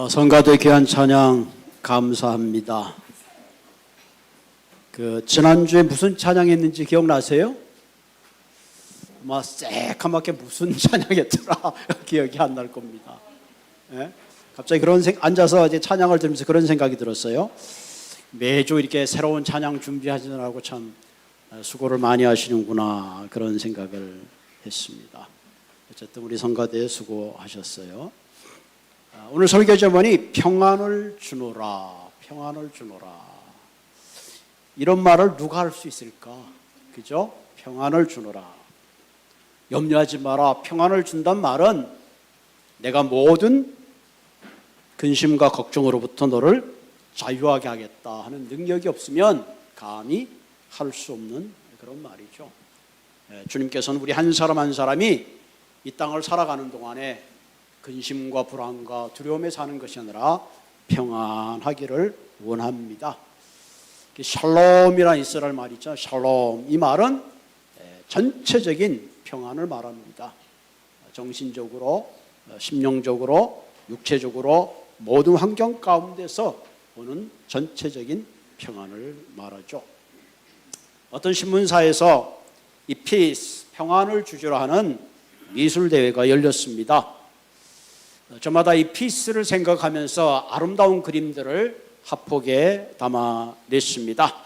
성가대 귀한 찬양 감사합니다. 지난주에 무슨 찬양했는지 기억나세요? 아마 새까맣게 무슨 찬양했더라 기억이 안 날 겁니다. 예? 갑자기 앉아서 이제 찬양을 들으면서 그런 생각이 들었어요. 매주 이렇게 새로운 찬양 준비하시느라고 참 수고를 많이 하시는구나 그런 생각을 했습니다. 어쨌든 우리 성가대에 수고하셨어요. 오늘 설교 제목이 평안을 주노라, 평안을 주노라. 이런 말을 누가 할 수 있을까? 그죠? 평안을 주노라. 염려하지 마라. 평안을 준단 말은 내가 모든 근심과 걱정으로부터 너를 자유하게 하겠다 하는 능력이 없으면 감히 할 수 없는 그런 말이죠. 주님께서는 우리 한 사람 한 사람이 이 땅을 살아가는 동안에 근심과 불안과 두려움에 사는 것이 아니라 평안하기를 원합니다. 샬롬이라는 이스라엘 말이 있죠. 샬롬. 이 말은 전체적인 평안을 말합니다. 정신적으로, 심령적으로, 육체적으로 모든 환경 가운데서 오는 전체적인 평안을 말하죠. 어떤 신문사에서 이 피스, 평안을 주제로 하는 미술대회가 열렸습니다. 저마다 이 피스를 생각하면서 아름다운 그림들을 합폭에 담아냈습니다.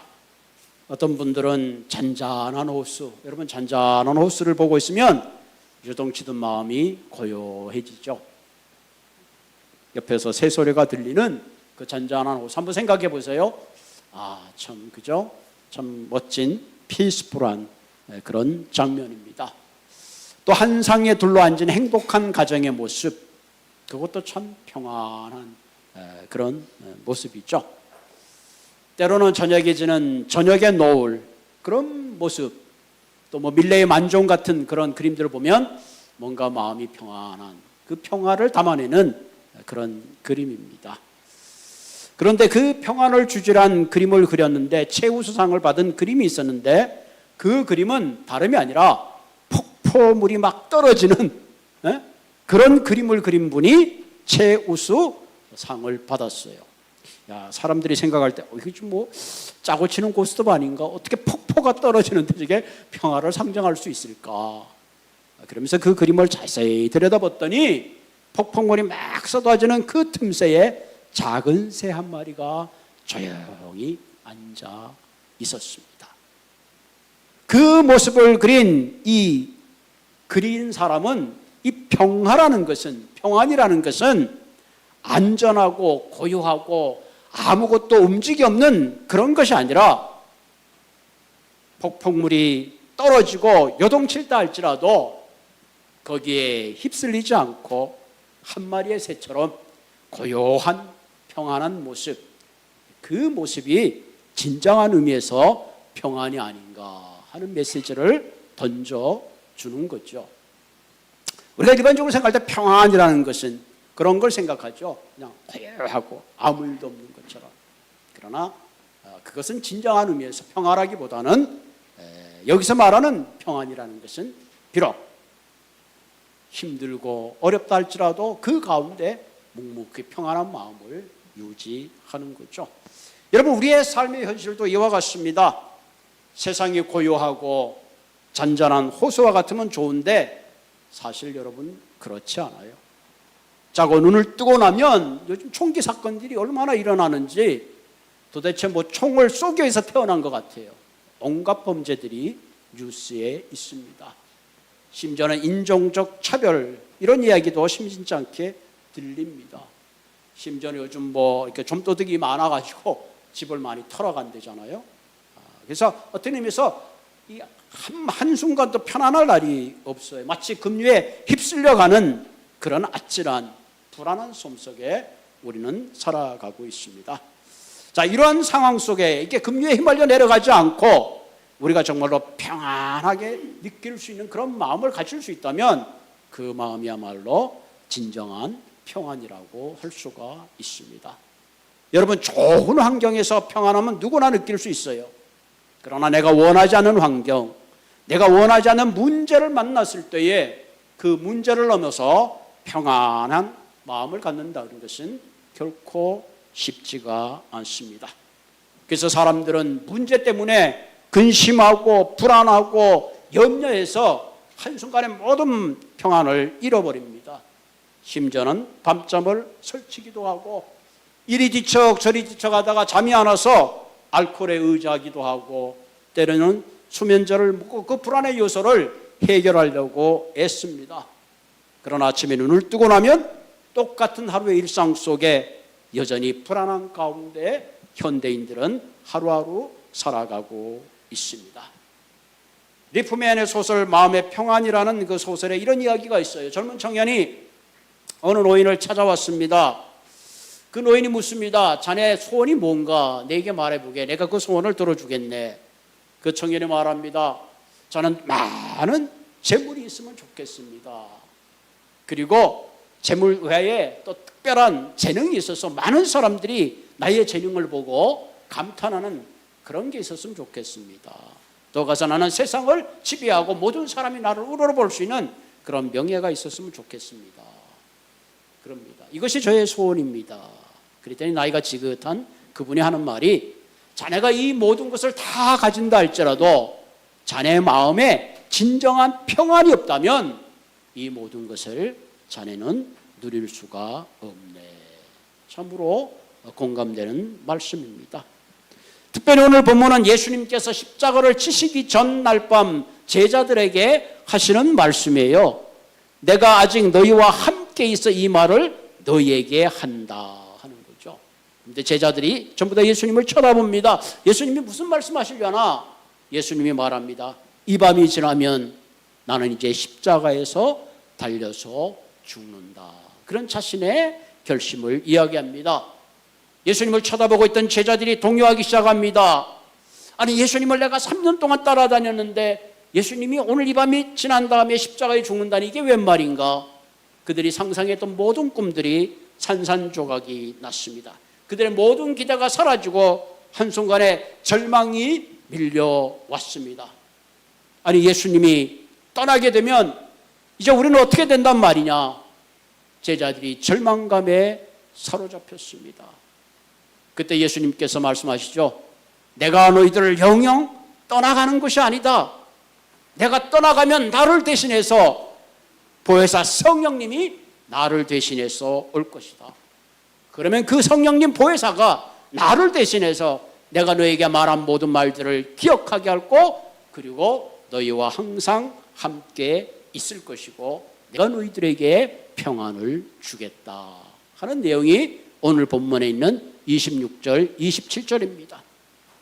어떤 분들은 잔잔한 호수, 여러분 잔잔한 호수를 보고 있으면 요동치던 마음이 고요해지죠. 옆에서 새소리가 들리는 그 잔잔한 호수 한번 생각해 보세요. 참 그죠? 참 멋진 피스풀한 그런 장면입니다. 또 한 상에 둘러앉은 행복한 가정의 모습, 그것도 참 평안한 그런 모습이죠. 때로는 저녁에 지는 저녁의 노을, 그런 모습, 또 밀레의 만종 같은 그런 그림들을 보면 뭔가 마음이 평안한 그 평화를 담아내는 그런 그림입니다. 그런데 그 평안을 주제로 한 그림을 그렸는데 최우수상을 받은 그림이 있었는데 그 그림은 다름이 아니라 폭포물이 막 떨어지는 그런 그림을 그린 분이 최우수상을 받았어요. 사람들이 생각할 때 이게 좀 짜고 치는 고스톱 아닌가? 어떻게 폭포가 떨어지는데 저게 평화를 상징할 수 있을까? 그러면서 그 그림을 자세히 들여다봤더니 폭포물이 막 쏟아지는 그 틈새에 작은 새 한 마리가 조용히 앉아 있었습니다. 그 모습을 그린 사람은 이 평안이라는 것은 안전하고 고요하고 아무것도 움직이 없는 그런 것이 아니라 폭풍물이 떨어지고 요동칠다 할지라도 거기에 휩쓸리지 않고 한 마리의 새처럼 고요한 평안한 모습, 그 모습이 진정한 의미에서 평안이 아닌가 하는 메시지를 던져주는 거죠. 우리가 일반적으로 생각할 때 평안이라는 것은 그런 걸 생각하죠. 그냥 고요하고 아무 일도 없는 것처럼. 그러나 그것은 진정한 의미에서 평안하기보다는 여기서 말하는 평안이라는 것은 비록 힘들고 어렵다 할지라도 그 가운데 묵묵히 평안한 마음을 유지하는 거죠. 여러분, 우리의 삶의 현실도 이와 같습니다. 세상이 고요하고 잔잔한 호수와 같으면 좋은데 사실 여러분 그렇지 않아요. 자고 눈을 뜨고 나면 요즘 총기 사건들이 얼마나 일어나는지 도대체 총을 쏘기 위해서 태어난 것 같아요. 온갖 범죄들이 뉴스에 있습니다. 심지어는 인종적 차별 이런 이야기도 심심치 않게 들립니다. 심지어는 요즘 이렇게 좀도둑이 많아가지고 집을 많이 털어간대잖아요. 그래서 어떤 의미에서 이 한순간도 편안할 날이 없어요. 마치 급류에 휩쓸려가는 그런 아찔한 불안한 삶 속에 우리는 살아가고 있습니다. 자, 이러한 상황 속에 이게 급류에 휘말려 내려가지 않고 우리가 정말로 평안하게 느낄 수 있는 그런 마음을 가질 수 있다면 그 마음이야말로 진정한 평안이라고 할 수가 있습니다. 여러분, 좋은 환경에서 평안함은 누구나 느낄 수 있어요. 그러나 내가 원하지 않는 환경, 내가 원하지 않는 문제를 만났을 때에 그 문제를 넘어서 평안한 마음을 갖는다는 것은 결코 쉽지가 않습니다. 그래서 사람들은 문제 때문에 근심하고 불안하고 염려해서 한순간에 모든 평안을 잃어버립니다. 심지어는 밤잠을 설치기도 하고 이리 뒤척 저리 뒤척하다가 잠이 안 와서 알코올에 의지하기도 하고 때로는 수면제를 먹고 그 불안의 요소를 해결하려고 애씁니다. 그러나 아침에 눈을 뜨고 나면 똑같은 하루의 일상 속에 여전히 불안한 가운데 현대인들은 하루하루 살아가고 있습니다. 리프맨의 소설 마음의 평안이라는 그 소설에 이런 이야기가 있어요. 젊은 청년이 어느 노인을 찾아왔습니다. 그 노인이 묻습니다. 자네 소원이 뭔가 내게 말해보게. 내가 그 소원을 들어주겠네. 그 청년이 말합니다. 저는 많은 재물이 있으면 좋겠습니다. 그리고 재물 외에 또 특별한 재능이 있어서 많은 사람들이 나의 재능을 보고 감탄하는 그런 게 있었으면 좋겠습니다. 또 가서 나는 세상을 지배하고 모든 사람이 나를 우러러볼 수 있는 그런 명예가 있었으면 좋겠습니다. 그럽니다. 이것이 저의 소원입니다. 그랬더니 나이가 지긋한 그분이 하는 말이 자네가 이 모든 것을 다 가진다 할지라도 자네 마음에 진정한 평안이 없다면 이 모든 것을 자네는 누릴 수가 없네. 참으로 공감되는 말씀입니다. 특별히 오늘 본문은 예수님께서 십자가를 치시기 전 날 밤 제자들에게 하시는 말씀이에요. 내가 아직 너희와 함께 있어 이 말을 너희에게 한다 하는 거죠. 그런데 제자들이 전부 다 예수님을 쳐다봅니다. 예수님이 무슨 말씀하시려나? 예수님이 말합니다. 이 밤이 지나면 나는 이제 십자가에서 달려서 죽는다. 그런 자신의 결심을 이야기합니다. 예수님을 쳐다보고 있던 제자들이 동요하기 시작합니다. 아니 예수님을 내가 3년 동안 따라다녔는데 예수님이 오늘 이 밤이 지난 다음에 십자가에 죽는다니 이게 웬 말인가? 그들이 상상했던 모든 꿈들이 산산조각이 났습니다. 그들의 모든 기대가 사라지고 한순간에 절망이 밀려왔습니다. 아니 예수님이 떠나게 되면 이제 우리는 어떻게 된단 말이냐? 제자들이 절망감에 사로잡혔습니다. 그때 예수님께서 말씀하시죠. 내가 너희들을 영영 떠나가는 것이 아니다. 내가 떠나가면 나를 대신해서 보혜사 성령님이 나를 대신해서 올 것이다. 그러면 그 성령님 보혜사가 나를 대신해서 내가 너에게 말한 모든 말들을 기억하게 하고 그리고 너희와 항상 함께 있을 것이고 내가 너희들에게 평안을 주겠다 하는 내용이 오늘 본문에 있는 26절, 27절입니다.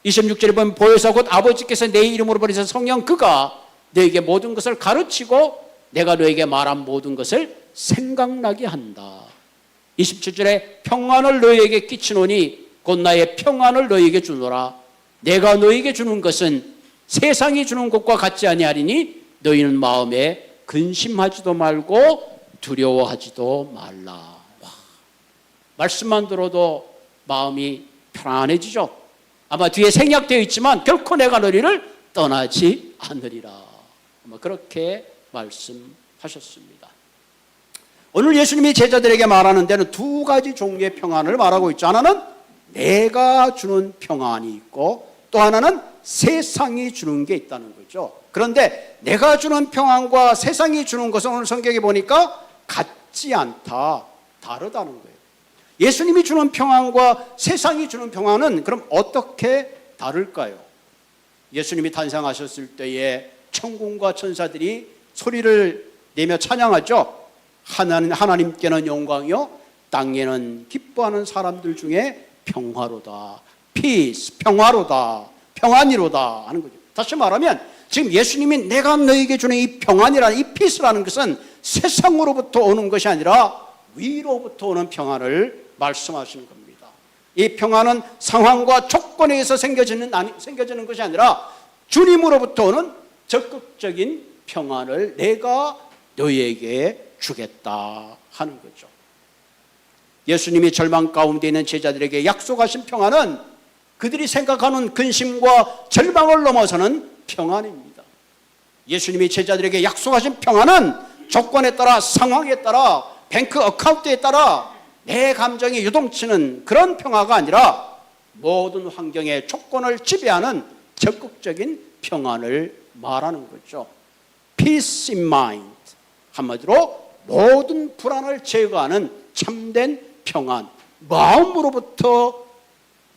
26절에 보면 보혜사 곧 아버지께서 내 이름으로 보내신 성령 그가 너에게 모든 것을 가르치고 내가 너에게 말한 모든 것을 생각나게 한다. 27절에 평안을 너희에게 끼치노니 곧 나의 평안을 너희에게 주노라. 내가 너희에게 주는 것은 세상이 주는 것과 같지 아니하리니 너희는 마음에 근심하지도 말고 두려워하지도 말라. 와, 말씀만 들어도 마음이 편안해지죠. 아마 뒤에 생략되어 있지만 결코 내가 너희를 떠나지 않으리라. 아마 그렇게 말씀하셨습니다. 오늘 예수님이 제자들에게 말하는 데는 두 가지 종류의 평안을 말하고 있죠. 하나는 내가 주는 평안이 있고 또 하나는 세상이 주는 게 있다는 거죠. 그런데 내가 주는 평안과 세상이 주는 것은 오늘 성경에 보니까 같지 않다, 다르다는 거예요. 예수님이 주는 평안과 세상이 주는 평안은 그럼 어떻게 다를까요? 예수님이 탄생하셨을 때에 천군과 천사들이 소리를 내며 찬양하죠. 하나님께는 영광이요 땅에는 기뻐하는 사람들 중에 평화로다, peace, 평화로다, 평안이로다 하는 거죠. 다시 말하면 지금 예수님이 내가 너에게 주는 이 평안이라는 이 peace라는 것은 세상으로부터 오는 것이 아니라 위로부터 오는 평안을 말씀하시는 겁니다. 이 평안은 상황과 조건에 의해서 생겨지는 것이 아니라 주님으로부터 오는 적극적인 평안을 내가 너희에게 주겠다 하는 거죠. 예수님이 절망 가운데 있는 제자들에게 약속하신 평안은 그들이 생각하는 근심과 절망을 넘어서는 평안입니다. 예수님이 제자들에게 약속하신 평안은 조건에 따라 상황에 따라 뱅크 어카운트에 따라 내 감정이 유동치는 그런 평화가 아니라 모든 환경의 조건을 지배하는 적극적인 평안을 말하는 거죠. Peace in mind. 한마디로 모든 불안을 제거하는 참된 평안, 마음으로부터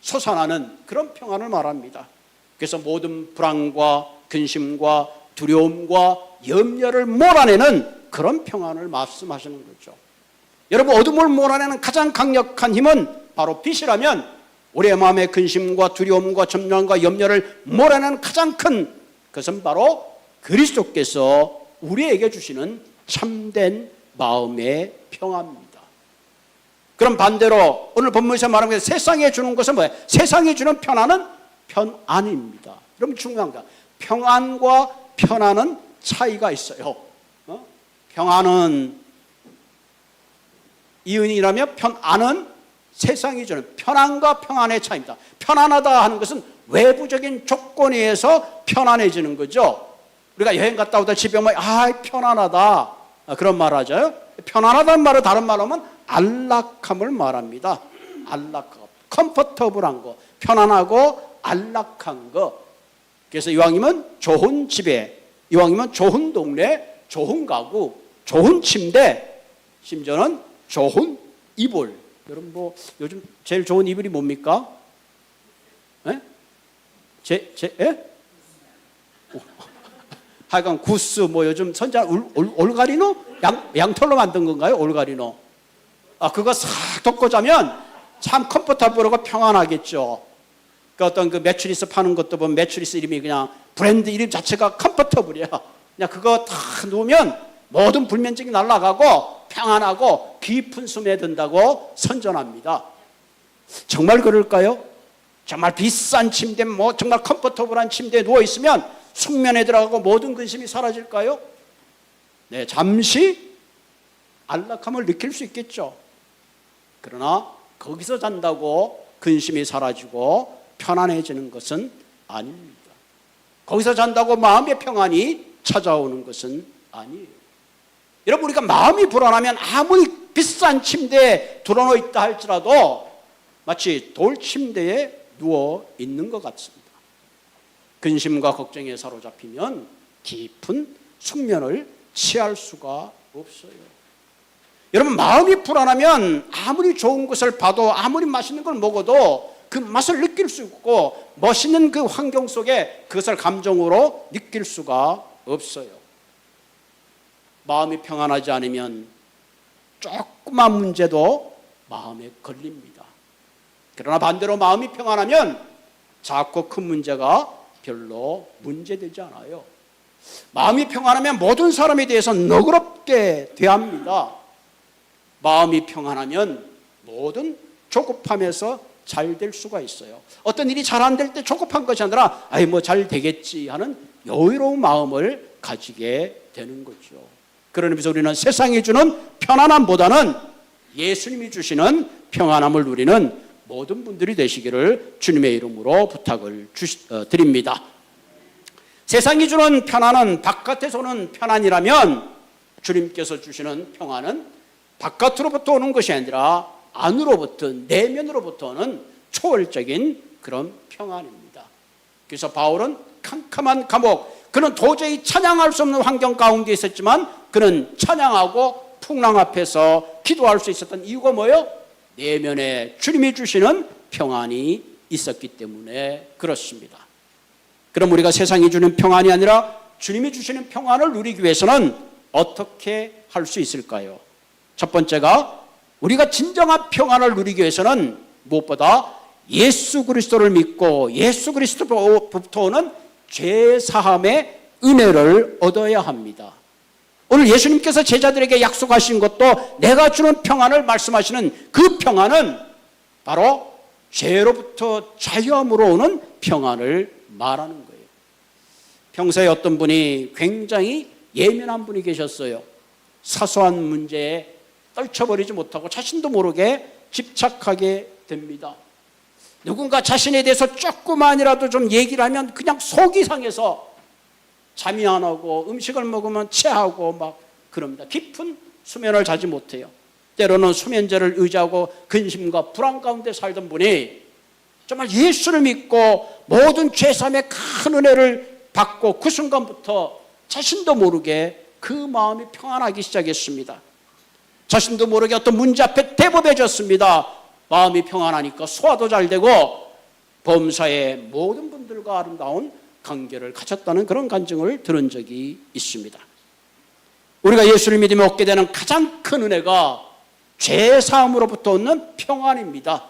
솟아나는 그런 평안을 말합니다. 그래서 모든 불안과 근심과 두려움과 염려를 몰아내는 그런 평안을 말씀하시는 거죠. 여러분, 어둠을 몰아내는 가장 강력한 힘은 바로 빛이라면 우리의 마음의 근심과 두려움과 점령과 염려를 몰아내는 가장 큰 것은 바로 그리스도께서 우리에게 주시는 참된 마음의 평안입니다. 그럼 반대로 오늘 본문에서 말하는 것은 세상에 주는 것은 뭐예요? 세상에 주는 편안은 편안입니다. 여러분, 중요한 거, 평안과 편안은 차이가 있어요. 평안은 이은이라면 편안은 세상이 주는 편안과 평안의 차이입니다. 편안하다 하는 것은 외부적인 조건에 의해서 편안해지는 거죠. 우리가 여행 갔다 오다 집에 오면 편안하다, 그런 말 하죠. 편안하다는 말을 다른 말로 하면 안락함을 말합니다. 안락함, 컴포터블한 거, 편안하고 안락한 거. 그래서 이왕이면 좋은 집에, 이왕이면 좋은 동네, 좋은 가구, 좋은 침대, 심지어는 좋은 이불. 여러분, 뭐 요즘 제일 좋은 이불이 뭡니까? 예? 예? 하여간 구스, 뭐 요즘 선자 올가리노? 양털로 만든 건가요? 올가리노. 그거 싹 덮고 자면 참 컴포터블하고 평안하겠죠. 그 어떤 그 매트리스 파는 것도 보면 매트리스 이름이 그냥 브랜드 이름 자체가 컴포터블이야. 그냥 그거 다 놓으면 모든 불면증이 날아가고 평안하고 깊은 숨에 든다고 선전합니다. 정말 그럴까요? 정말 비싼 침대, 뭐 정말 컴포터블한 침대에 누워 있으면 숙면에 들어가고 모든 근심이 사라질까요? 네, 잠시 안락함을 느낄 수 있겠죠. 그러나 거기서 잔다고 근심이 사라지고 편안해지는 것은 아닙니다. 거기서 잔다고 마음의 평안이 찾아오는 것은 아니에요. 여러분, 우리가 마음이 불안하면 아무리 비싼 침대에 들어놓여 있다 할지라도 마치 돌침대에 누워 있는 것 같습니다. 근심과 걱정에 사로잡히면 깊은 숙면을 취할 수가 없어요. 여러분, 마음이 불안하면 아무리 좋은 것을 봐도 아무리 맛있는 걸 먹어도 그 맛을 느낄 수 없고 멋있는 그 환경 속에 그것을 감정으로 느낄 수가 없어요. 마음이 평안하지 않으면 조그만 문제도 마음에 걸립니다. 그러나 반대로 마음이 평안하면 작고 큰 문제가 별로 문제되지 않아요. 마음이 평안하면 모든 사람에 대해서 너그럽게 대합니다. 마음이 평안하면 모든 조급함에서 잘 될 수가 있어요. 어떤 일이 잘 안 될 때 조급한 것이 아니라 뭐 잘 되겠지 하는 여유로운 마음을 가지게 되는 거죠. 그런 의미에서 우리는 세상이 주는 편안함보다는 예수님이 주시는 평안함을 누리는 모든 분들이 되시기를 주님의 이름으로 부탁을 드립니다. 세상이 주는 편안은 바깥에서 오는 편안이라면 주님께서 주시는 평안은 바깥으로부터 오는 것이 아니라 안으로부터, 내면으로부터 오는 초월적인 그런 평안입니다. 그래서 바울은 캄캄한 감옥, 그는 도저히 찬양할 수 없는 환경 가운데 있었지만 그는 찬양하고 풍랑 앞에서 기도할 수 있었던 이유가 뭐예요? 내면에 주님이 주시는 평안이 있었기 때문에 그렇습니다. 그럼 우리가 세상이 주는 평안이 아니라 주님이 주시는 평안을 누리기 위해서는 어떻게 할 수 있을까요? 첫 번째가 우리가 진정한 평안을 누리기 위해서는 무엇보다 예수 그리스도를 믿고 예수 그리스도로부터 오는 죄사함의 은혜를 얻어야 합니다. 오늘 예수님께서 제자들에게 약속하신 것도 내가 주는 평안을 말씀하시는 그 평안은 바로 죄로부터 자유함으로 오는 평안을 말하는 거예요. 평소에 어떤 분이 굉장히 예민한 분이 계셨어요. 사소한 문제에 떨쳐버리지 못하고 자신도 모르게 집착하게 됩니다. 누군가 자신에 대해서 조금만이라도 좀 얘기를 하면 그냥 속이 상해서 잠이 안 오고 음식을 먹으면 체하고 막 그럽니다. 깊은 수면을 자지 못해요. 때로는 수면제를 의지하고 근심과 불안 가운데 살던 분이 정말 예수를 믿고 모든 죄사함의 큰 은혜를 받고 그 순간부터 자신도 모르게 그 마음이 평안하기 시작했습니다. 자신도 모르게 어떤 문제 앞에 대법해졌습니다. 마음이 평안하니까 소화도 잘 되고 범사의 모든 분들과 아름다운 관계를 가졌다는 그런 간증을 들은 적이 있습니다. 우리가 예수를 믿으며 얻게 되는 가장 큰 은혜가 죄 사함으로부터 얻는 평안입니다.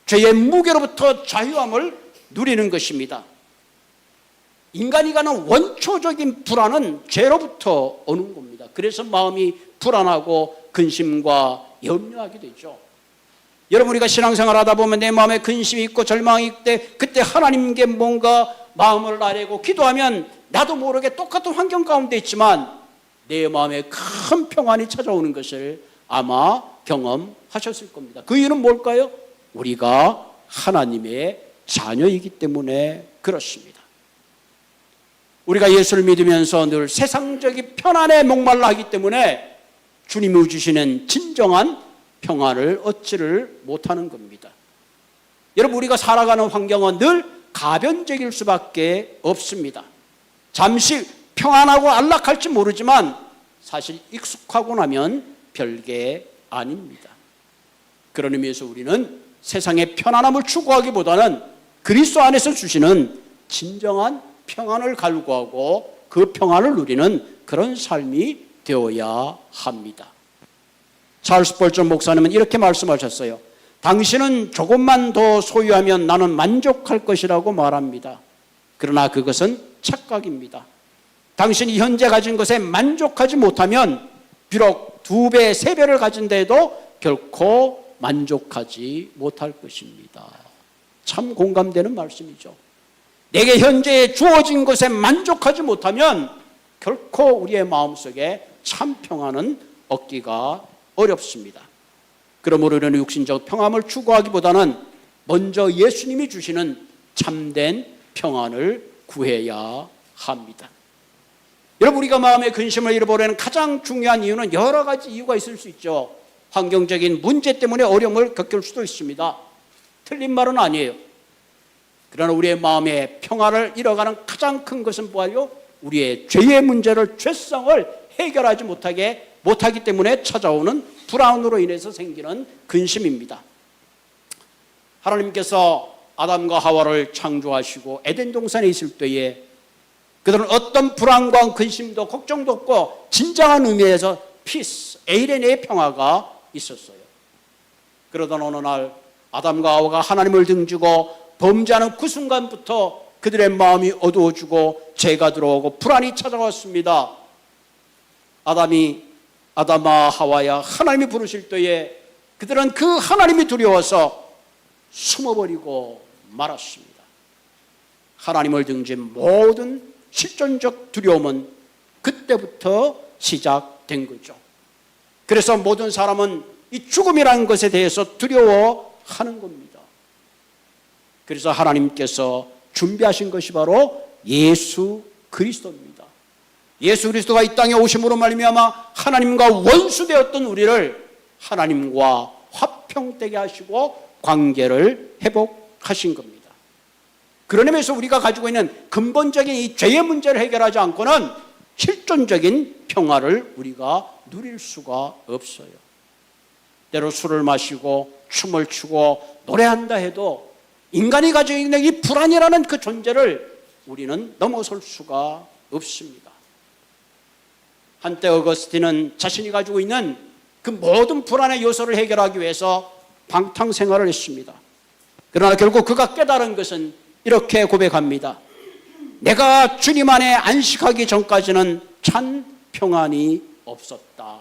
죄의 무게로부터 자유함을 누리는 것입니다. 인간이 가는 원초적인 불안은 죄로부터 오는 겁니다. 그래서 마음이 불안하고 근심과 염려하게 되죠. 여러분, 우리가 신앙생활 하다 보면 내 마음에 근심이 있고 절망이 있을 때 그때 하나님께 뭔가 마음을 아뢰고 기도하면 나도 모르게 똑같은 환경 가운데 있지만 내 마음에 큰 평안이 찾아오는 것을 아마 경험하셨을 겁니다. 그 이유는 뭘까요? 우리가 하나님의 자녀이기 때문에 그렇습니다. 우리가 예수를 믿으면서 늘 세상적인 편안에 목말라 하기 때문에 주님이 주시는 진정한 평안을 얻지를 못하는 겁니다. 여러분, 우리가 살아가는 환경은 늘 가변적일 수밖에 없습니다. 잠시 평안하고 안락할지 모르지만 사실 익숙하고 나면 별게 아닙니다. 그런 의미에서 우리는 세상의 편안함을 추구하기보다는 그리스도 안에서 주시는 진정한 평안을 갈구하고 그 평안을 누리는 그런 삶이 되어야 합니다. 찰스 벌전 목사님은 이렇게 말씀하셨어요. 당신은 조금만 더 소유하면 나는 만족할 것이라고 말합니다. 그러나 그것은 착각입니다. 당신이 현재 가진 것에 만족하지 못하면 비록 2배, 3배를 가진 데에도 결코 만족하지 못할 것입니다. 참 공감되는 말씀이죠. 내게 현재 주어진 것에 만족하지 못하면 결코 우리의 마음속에 참 평안은 얻기가 어렵습니다. 그러므로 우리는 육신적 평안을 추구하기보다는 먼저 예수님이 주시는 참된 평안을 구해야 합니다. 여러분, 우리가 마음의 근심을 잃어버리는 가장 중요한 이유는 여러 가지 이유가 있을 수 있죠. 환경적인 문제 때문에 어려움을 겪을 수도 있습니다. 틀린 말은 아니에요. 그러나 우리의 마음의 평안을 잃어가는 가장 큰 것은 뭐예요? 우리의 죄의 문제를, 죄성을 해결하지 못하기 때문에 찾아오는 불안으로 인해서 생기는 근심입니다. 하나님께서 아담과 하와를 창조하시고 에덴 동산에 있을 때에 그들은 어떤 불안과 근심도 걱정도 없고 진정한 의미에서 피스, 에이레네의 평화가 있었어요. 그러던 어느 날 아담과 하와가 하나님을 등지고 범죄하는 그 순간부터 그들의 마음이 어두워지고 죄가 들어오고 불안이 찾아왔습니다. 아담아 하와야, 하나님이 부르실 때에 그들은 그 하나님이 두려워서 숨어버리고 말았습니다. 하나님을 등진 모든 실존적 두려움은 그때부터 시작된 거죠. 그래서 모든 사람은 이 죽음이라는 것에 대해서 두려워하는 겁니다. 그래서 하나님께서 준비하신 것이 바로 예수 그리스도입니다. 예수 그리스도가 이 땅에 오심으로 말미암아 하나님과 원수되었던 우리를 하나님과 화평되게 하시고 관계를 회복하신 겁니다. 그런 의미에서 우리가 가지고 있는 근본적인 이 죄의 문제를 해결하지 않고는 실존적인 평화를 우리가 누릴 수가 없어요. 때로 술을 마시고 춤을 추고 노래한다 해도 인간이 가지고 있는 이 불안이라는 그 존재를 우리는 넘어설 수가 없습니다. 한때 어거스틴은 자신이 가지고 있는 그 모든 불안의 요소를 해결하기 위해서 방탕생활을 했습니다. 그러나 결국 그가 깨달은 것은 이렇게 고백합니다. 내가 주님 안에 안식하기 전까지는 참 평안이 없었다.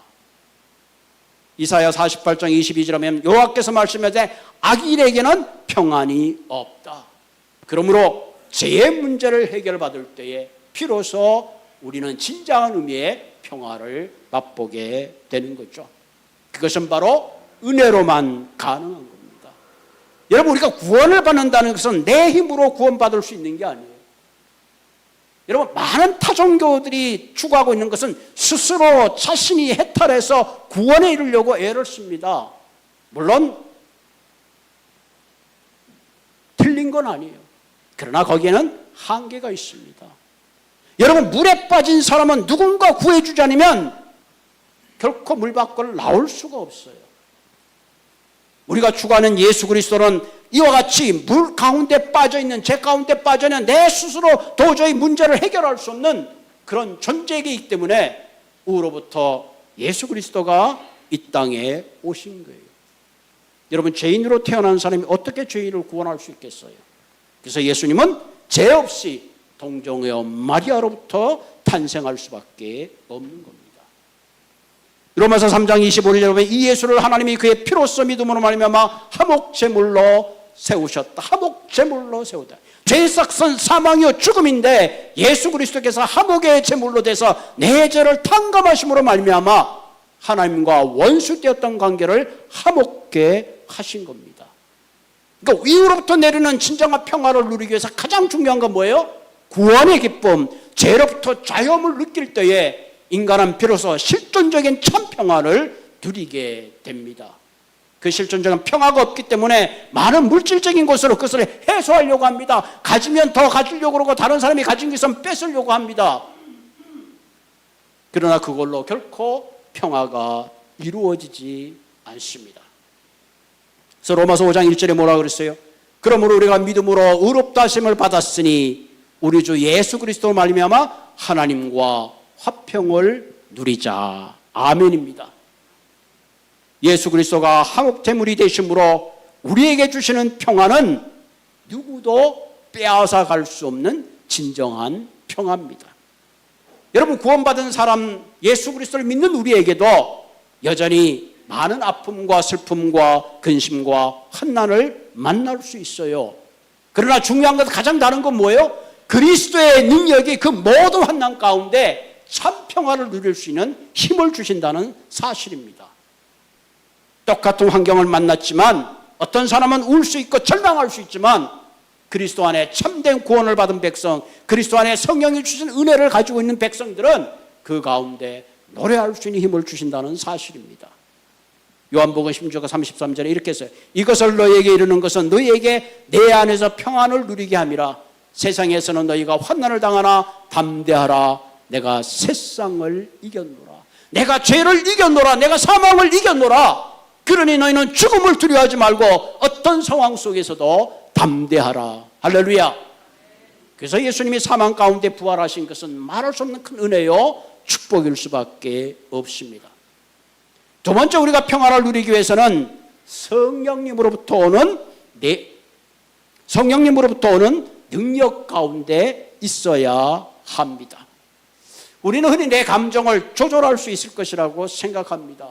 이사야 48장 22절에 보면 여호와께서 말씀하시되 악인에게는 평안이 없다. 그러므로 죄의 문제를 해결받을 때에 비로소 우리는 진정한 의미의 평화를 맛보게 되는 거죠. 그것은 바로 은혜로만 가능한 겁니다. 여러분, 우리가 구원을 받는다는 것은 내 힘으로 구원받을 수 있는 게 아니에요. 여러분, 많은 타종교들이 추구하고 있는 것은 스스로 자신이 해탈해서 구원에 이르려고 애를 씁니다. 물론 틀린 건 아니에요. 그러나 거기에는 한계가 있습니다. 여러분, 물에 빠진 사람은 누군가 구해주지 않으면 결코 물 밖으로 나올 수가 없어요. 우리가 추구하는 예수 그리스도는 이와 같이 물 가운데 빠져있는, 죄 가운데 빠져있는 내 스스로 도저히 문제를 해결할 수 없는 그런 존재이기 때문에 우로부터 예수 그리스도가 이 땅에 오신 거예요. 여러분, 죄인으로 태어난 사람이 어떻게 죄인을 구원할 수 있겠어요? 그래서 예수님은 죄 없이 동정녀 마리아로부터 탄생할 수밖에 없는 겁니다. 로마서 3장 25절 여러분, 이 예수를 하나님이 그의 피로써 믿음으로 말미암아 화목제물로 세우셨다. 화목제물로 세우다. 죄의 삭선 사망이요 죽음인데 예수 그리스도께서 화목의 제물로 돼서 내 죄를 탕감하심으로 말미암아 하나님과 원수되었던 관계를 화목게 하신 겁니다. 그러니까 위로부터 내리는 진정한 평화를 누리기 위해서 가장 중요한 건 뭐예요? 구원의 기쁨, 죄로부터 자유함을 느낄 때에 인간은 비로소 실존적인 참 평화를 누리게 됩니다. 그 실존적인 평화가 없기 때문에 많은 물질적인 것으로 그것을 해소하려고 합니다. 가지면 더 가지려고 그러고 다른 사람이 가진 게 있으면 뺏으려고 합니다. 그러나 그걸로 결코 평화가 이루어지지 않습니다. 그래서 로마서 5장 1절에 뭐라고 그랬어요? 그러므로 우리가 믿음으로 의롭다 하심을 받았으니 우리 주 예수 그리스도 말미암아 하나님과 화평을 누리자. 아멘입니다. 예수 그리스도가 화목제물이 되심으로 우리에게 주시는 평화는 누구도 빼앗아 갈 수 없는 진정한 평화입니다. 여러분, 구원받은 사람 예수 그리스도를 믿는 우리에게도 여전히 많은 아픔과 슬픔과 근심과 환난을 만날 수 있어요. 그러나 중요한 것, 가장 다른 건 뭐예요? 그리스도의 능력이 그 모든 환난 가운데 참 평화를 누릴 수 있는 힘을 주신다는 사실입니다. 똑같은 환경을 만났지만 어떤 사람은 울 수 있고 절망할 수 있지만 그리스도 안에 참된 구원을 받은 백성, 그리스도 안에 성령이 주신 은혜를 가지고 있는 백성들은 그 가운데 노래할 수 있는 힘을 주신다는 사실입니다. 요한복음 16장 33절에 이렇게 했어요. 이것을 너희에게 이르는 것은 너희에게 내 안에서 평안을 누리게 함이라. 세상에서는 너희가 환난을 당하나 담대하라. 내가 세상을 이겼노라. 내가 죄를 이겼노라. 내가 사망을 이겼노라. 그러니 너희는 죽음을 두려워하지 말고 어떤 상황 속에서도 담대하라. 할렐루야. 그래서 예수님이 사망 가운데 부활하신 것은 말할 수 없는 큰 은혜요 축복일 수밖에 없습니다. 두 번째, 우리가 평화를 누리기 위해서는 성령님으로부터 오는 능력 가운데 있어야 합니다. 우리는 흔히 내 감정을 조절할 수 있을 것이라고 생각합니다.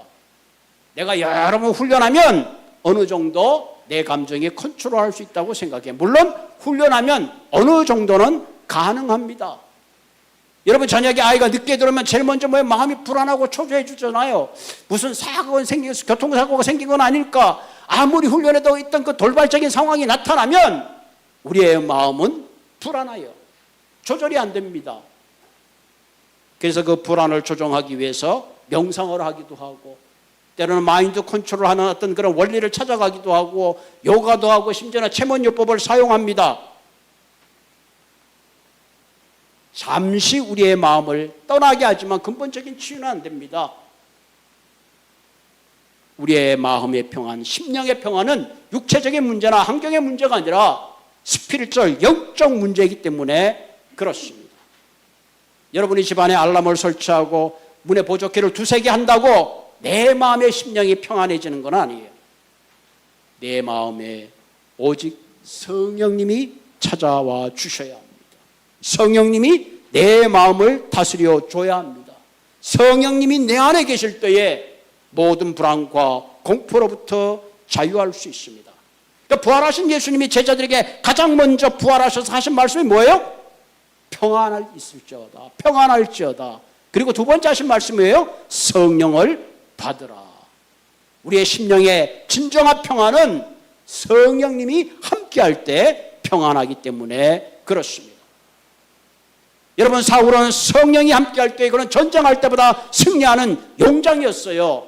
내가 여러 번 훈련하면 어느 정도 내 감정에 컨트롤할 수 있다고 생각해요. 물론 훈련하면 어느 정도는 가능합니다. 여러분, 저녁에 아이가 늦게 들어오면 제일 먼저 마음이 불안하고 초조해 주잖아요. 무슨 사고가 생겨서 교통사고가 생긴 건 아닐까? 아무리 훈련해도 있던 그 돌발적인 상황이 나타나면 우리의 마음은 불안해요. 조절이 안 됩니다. 그래서 그 불안을 조정하기 위해서 명상을 하기도 하고, 때로는 마인드 컨트롤하는 어떤 그런 원리를 찾아가기도 하고, 요가도 하고, 심지어는 체면요법을 사용합니다. 잠시 우리의 마음을 떠나게 하지만 근본적인 치유는 안 됩니다. 우리의 마음의 평안, 심령의 평안은 육체적인 문제나 환경의 문제가 아니라 스피리추얼, 영적 문제이기 때문에 그렇습니다. 여러분이 집안에 알람을 설치하고 문에 보조키를 2-3개 한다고 내 마음의 심령이 평안해지는 건 아니에요. 내 마음에 오직 성령님이 찾아와 주셔야 합니다. 성령님이 내 마음을 다스려 줘야 합니다. 성령님이 내 안에 계실 때에 모든 불안과 공포로부터 자유할 수 있습니다. 그러니까 부활하신 예수님이 제자들에게 가장 먼저 부활하셔서 하신 말씀이 뭐예요? 평안할 있을지어다. 평안할지어다. 그리고 두 번째 하신 말씀이에요. 성령을 받으라. 우리의 심령의 진정한 평안은 성령님이 함께할 때 평안하기 때문에 그렇습니다. 여러분, 사울은 성령이 함께할 때 그는 전쟁할 때보다 승리하는 용장이었어요.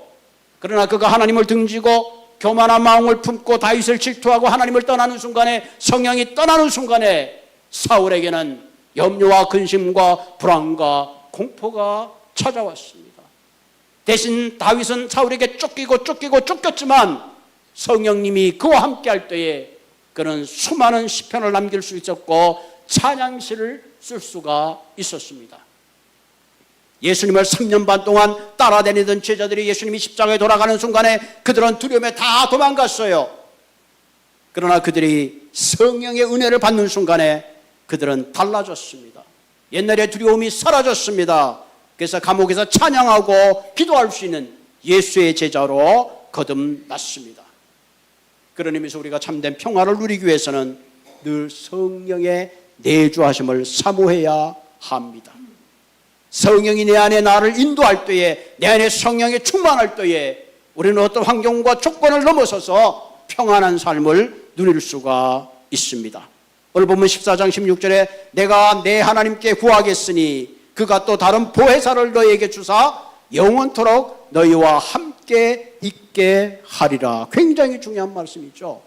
그러나 그가 하나님을 등지고 교만한 마음을 품고 다윗을 질투하고 하나님을 떠나는 순간에, 성령이 떠나는 순간에 사울에게는 염려와 근심과 불안과 공포가 찾아왔습니다. 대신 다윗은 사울에게 쫓겼지만 성령님이 그와 함께할 때에 그는 수많은 시편을 남길 수 있었고 찬양시를 쓸 수가 있었습니다. 예수님을 3년 반 동안 따라다니던 제자들이 예수님이 십자가에 돌아가는 순간에 그들은 두려움에 다 도망갔어요. 그러나 그들이 성령의 은혜를 받는 순간에 그들은 달라졌습니다. 옛날의 두려움이 사라졌습니다. 그래서 감옥에서 찬양하고 기도할 수 있는 예수의 제자로 거듭났습니다. 그런 의미에서 우리가 참된 평화를 누리기 위해서는 늘 성령의 내주하심을 사모해야 합니다. 성령이 내 안에 나를 인도할 때에, 내 안에 성령이 충만할 때에 우리는 어떤 환경과 조건을 넘어서서 평안한 삶을 누릴 수가 있습니다. 오늘 본문 14장 16절에 내가 내 하나님께 구하겠으니 그가 또 다른 보혜사를 너희에게 주사 영원토록 너희와 함께 있게 하리라. 굉장히 중요한 말씀이죠.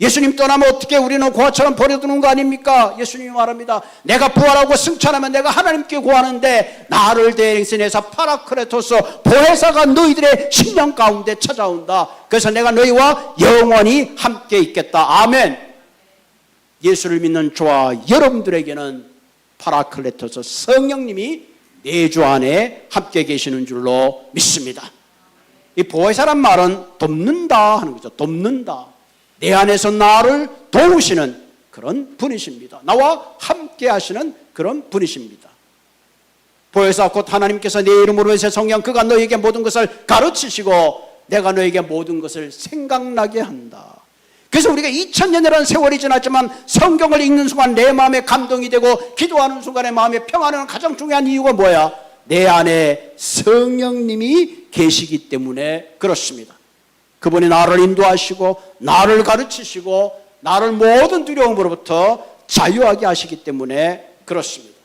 예수님 떠나면 어떻게 우리는 고아처럼 버려두는 거 아닙니까? 예수님이 말합니다. 내가 부활하고 승천하면 내가 하나님께 구하는데 나를 대신해서 파라크레토스 보혜사가 너희들의 심령 가운데 찾아온다. 그래서 내가 너희와 영원히 함께 있겠다. 아멘. 예수를 믿는 저와 여러분들에게는 파라클레토스 성령님이 내주 안에 함께 계시는 줄로 믿습니다. 이 보혜사란 말은 돕는다 하는 거죠. 돕는다. 내 안에서 나를 도우시는 그런 분이십니다. 나와 함께 하시는 그런 분이십니다. 보혜사 곧 하나님께서 내 이름으로 해서 성령 그가 너에게 모든 것을 가르치시고 내가 너에게 모든 것을 생각나게 한다. 그래서 우리가 2000년이라는 세월이 지났지만 성경을 읽는 순간 내 마음에 감동이 되고 기도하는 순간에 마음에 평안이 오는 가장 중요한 이유가 뭐야? 내 안에 성령님이 계시기 때문에 그렇습니다. 그분이 나를 인도하시고 나를 가르치시고 나를 모든 두려움으로부터 자유하게 하시기 때문에 그렇습니다.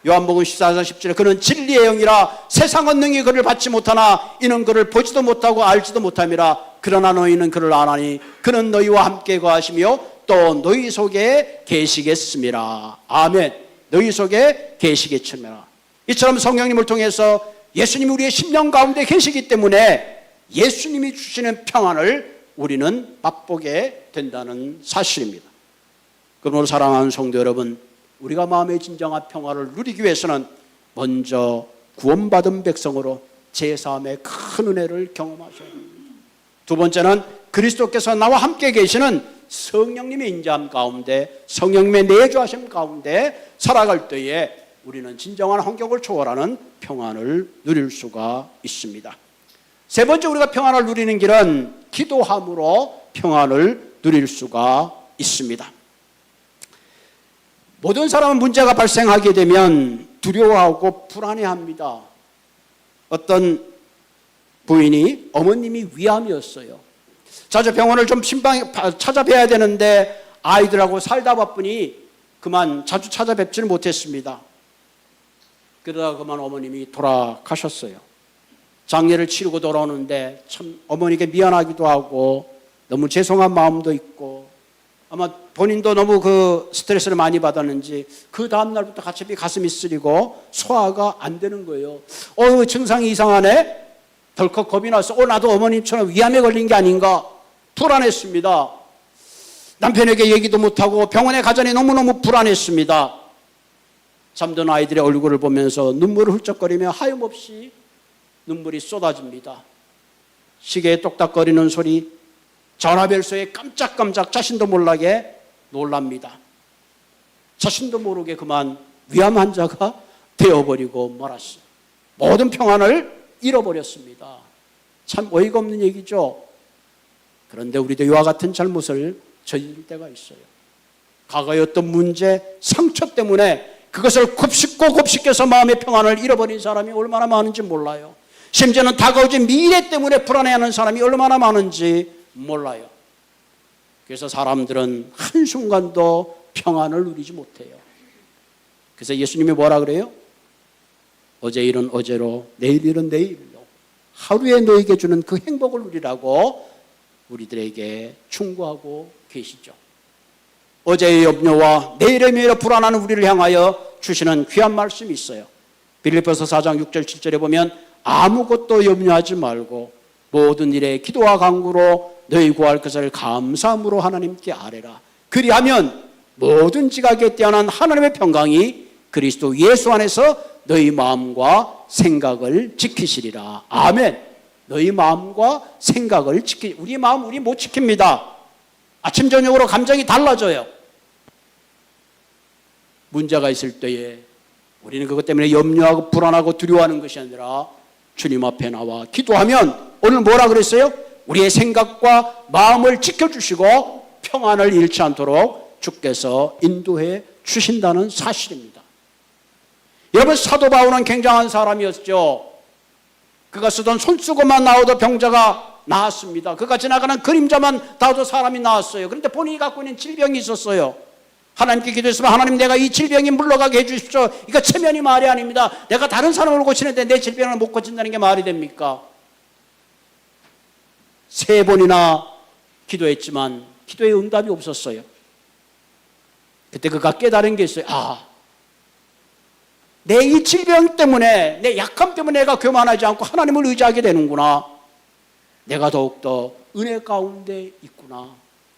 요한복음 14장 10절에 그는 진리의 영이라 세상은 능히 그를 받지 못하나 이는 그를 보지도 못하고 알지도 못함이라. 그러나 너희는 그를 아나니 그는 너희와 함께 거하시며 또 너희 속에 계시겠음이라. 아멘. 너희 속에 계시겠음이라. 이처럼 성령님을 통해서 예수님이 우리의 심령 가운데 계시기 때문에 예수님이 주시는 평안을 우리는 맛보게 된다는 사실입니다. 그러므로 사랑하는 성도 여러분, 우리가 마음의 진정한 평화를 누리기 위해서는 먼저 구원받은 백성으로 제사함의 큰 은혜를 경험하셔야 합니다. 두 번째는 그리스도께서 나와 함께 계시는 성령님의 인자함 가운데, 성령님의 내주하심 가운데 살아갈 때에 우리는 진정한 환경을 초월하는 평안을 누릴 수가 있습니다. 세 번째 우리가 평안을 누리는 길은 기도함으로 평안을 누릴 수가 있습니다. 모든 사람은 문제가 발생하게 되면 두려워하고 불안해합니다. 어떤 부인이 어머님이 위암이었어요. 자주 병원을 좀 찾아뵈야 되는데 아이들하고 살다 바쁘니 그만 자주 찾아뵙지는 못했습니다. 그러다가 그만 어머님이 돌아가셨어요. 장례를 치르고 돌아오는데 참 어머니께 미안하기도 하고 너무 죄송한 마음도 있고 아마 본인도 너무 그 스트레스를 많이 받았는지 그 다음날부터 가슴이 쓰리고 소화가 안 되는 거예요. 증상이 이상하네? 덜컥 겁이 나서 나도 어머님처럼 위암에 걸린 게 아닌가 불안했습니다. 남편에게 얘기도 못하고 병원에 가자니 너무너무 불안했습니다. 잠든 아이들의 얼굴을 보면서 눈물을 훌쩍거리며 하염없이 눈물이 쏟아집니다. 시계에 똑딱거리는 소리, 전화벨소에 깜짝깜짝 자신도 몰라게 놀랍니다. 자신도 모르게 그만 위암 환자가 되어버리고 말았어요. 모든 평안을 잃어버렸습니다. 참 어이가 없는 얘기죠. 그런데 우리도 이와 같은 잘못을 저질 때가 있어요. 과거의 어떤 문제, 상처 때문에 그것을 곱씹고곱씹해서 마음의 평안을 잃어버린 사람이 얼마나 많은지 몰라요. 심지어는 다가오지 미래 때문에 불안해하는 사람이 얼마나 많은지 몰라요. 그래서 사람들은 한순간도 평안을 누리지 못해요. 그래서 예수님이 뭐라 그래요? 어제 일은 어제로, 내일 일은 내일로, 하루에 너에게 주는 그 행복을 누리라고 우리들에게 충고하고 계시죠. 어제의 염려와 내일의 미래로 불안하는 우리를 향하여 주시는 귀한 말씀이 있어요. 빌립보서 4장 6절 7절에 보면 아무것도 염려하지 말고 모든 일에 기도와 간구로 너희 구할 것을 감사함으로 하나님께 아뢰라. 그리하면 모든 지각에 뛰어난 하나님의 평강이 그리스도 예수 안에서 너희 마음과 생각을 지키시리라. 아멘. 너희 마음과 생각을 우리 마음 우리 못 지킵니다. 아침 저녁으로 감정이 달라져요. 문제가 있을 때에 우리는 그것 때문에 염려하고 불안하고 두려워하는 것이 아니라 주님 앞에 나와 기도하면 오늘 뭐라 그랬어요? 우리의 생각과 마음을 지켜주시고 평안을 잃지 않도록 주께서 인도해 주신다는 사실입니다. 여러분, 사도 바울은 굉장한 사람이었죠. 그가 쓰던 손수건만 나와도 병자가 나았습니다. 그가 지나가는 그림자만 닿아도 사람이 나았어요. 그런데 본인이 갖고 있는 질병이 있었어요. 하나님께 기도했으면 하나님 내가 이 질병이 물러가게 해주십시오. 이거 체면이 말이 아닙니다. 내가 다른 사람을 고치는데 내 질병을 못 고친다는 게 말이 됩니까? 3번이나 기도했지만 기도에 응답이 없었어요. 그때 그가 깨달은 게 있어요. 내 이 질병 때문에, 내 약함 때문에 내가 교만하지 않고 하나님을 의지하게 되는구나. 내가 더욱더 은혜 가운데 있구나.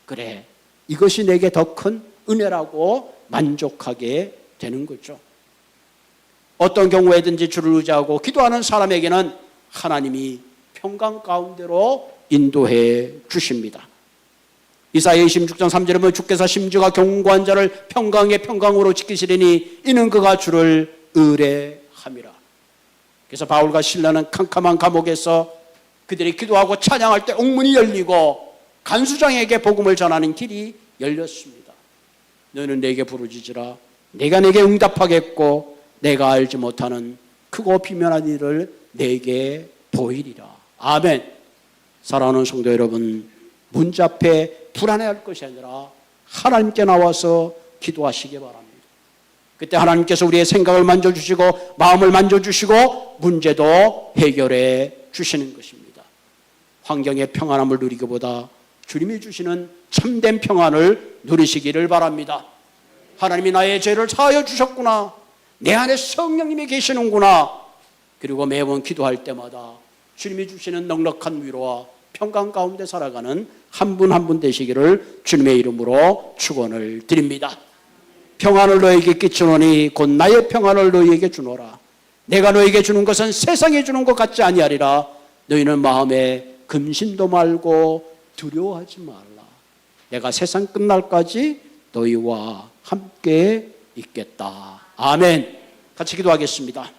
그래, 이것이 내게 더 큰 은혜라고 만족하게 되는 거죠. 어떤 경우에든지 주를 의지하고 기도하는 사람에게는 하나님이 평강 가운데로 인도해 주십니다. 이사야 26장 3절에 보면 주께서 심지어가 견고한 자를 평강의 평강으로 지키시리니 이는 그가 주를 의뢰함이라. 그래서 바울과 실라는 캄캄한 감옥에서 그들이 기도하고 찬양할 때 옥문이 열리고 간수장에게 복음을 전하는 길이 열렸습니다. 너는 내게 부르짖으라. 내가 내게 응답하겠고 내가 알지 못하는 크고 비밀한 일을 내게 보이리라. 아멘. 사랑하는 성도 여러분, 문제 앞에 불안해할 것이 아니라 하나님께 나와서 기도하시기 바랍니다. 그때 하나님께서 우리의 생각을 만져주시고 마음을 만져주시고 문제도 해결해 주시는 것입니다. 환경의 평안함을 누리기보다 주님이 주시는 참된 평안을 누리시기를 바랍니다. 하나님이 나의 죄를 사하여 주셨구나. 내 안에 성령님이 계시는구나. 그리고 매번 기도할 때마다 주님이 주시는 넉넉한 위로와 평강 가운데 살아가는 한 분 한 분 되시기를 주님의 이름으로 축원을 드립니다. 평안을 너에게 끼치노니 곧 나의 평안을 너희에게 주노라. 내가 너에게 주는 것은 세상에 주는 것 같지 아니하리라. 너희는 마음에 금신도 말고 두려워하지 말라. 내가 세상 끝날까지 너희와 함께 있겠다. 아멘. 같이 기도하겠습니다.